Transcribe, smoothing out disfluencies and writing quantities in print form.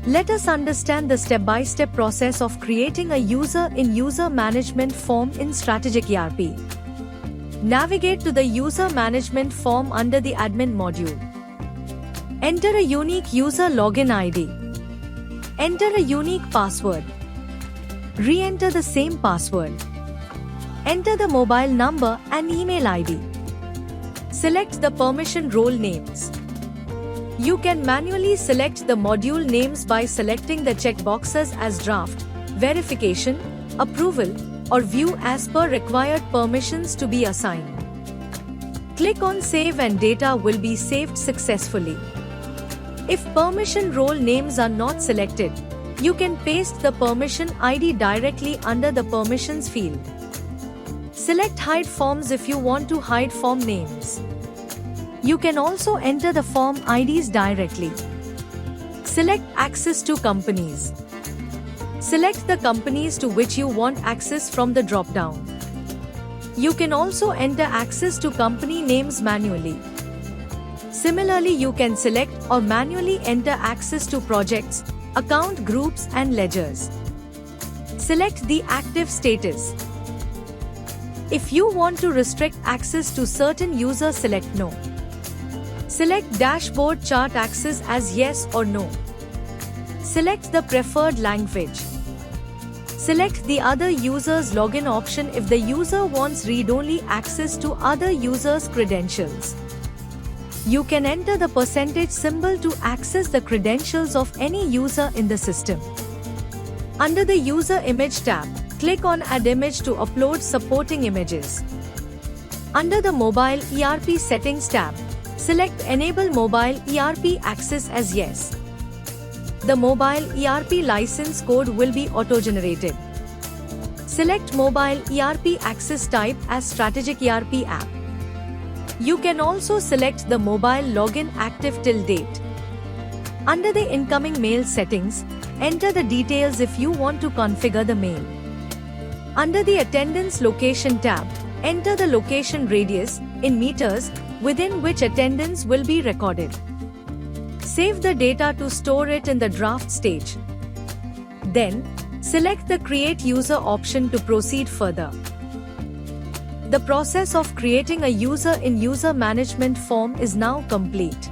Let us understand the step-by-step process of creating a user in user management form in Strategic ERP. Navigate to the user management form under the admin module. Enter a unique user login ID. Enter a unique password. Re-enter the same password. Enter the mobile number and email ID. Select the permission role names. You can manually select the module names by selecting the checkboxes as draft, verification, approval, or view as per required permissions to be assigned. Click on Save and data will be saved successfully. If permission role names are not selected, you can paste the permission ID directly under the permissions field. Select Hide Forms if you want to hide form names. You can also enter the form IDs directly. Select Access to Companies. Select the companies to which you want access from the drop-down. You can also enter access to company names manually. Similarly, you can select or manually enter access to projects, account groups and ledgers. Select the active status. If you want to restrict access to certain users, select No. Select Dashboard Chart Access as Yes or No. Select the preferred language. Select the Other Users Login option if the user wants read-only access to other users' credentials. You can enter the percentage symbol to access the credentials of any user in the system. Under the User Image tab, click on Add Image to upload supporting images. Under the Mobile ERP Settings tab, select Enable Mobile ERP Access as Yes. The mobile ERP license code will be auto-generated. Select Mobile ERP Access type as Strategic ERP app. You can also select the mobile login active till date. Under the Incoming Mail settings, enter the details if you want to configure the mail. Under the Attendance Location tab, enter the location radius in meters within which attendance will be recorded. Save the data to store it in the draft stage. Then, select the Create User option to proceed further. The process of creating a user in user management form is now complete.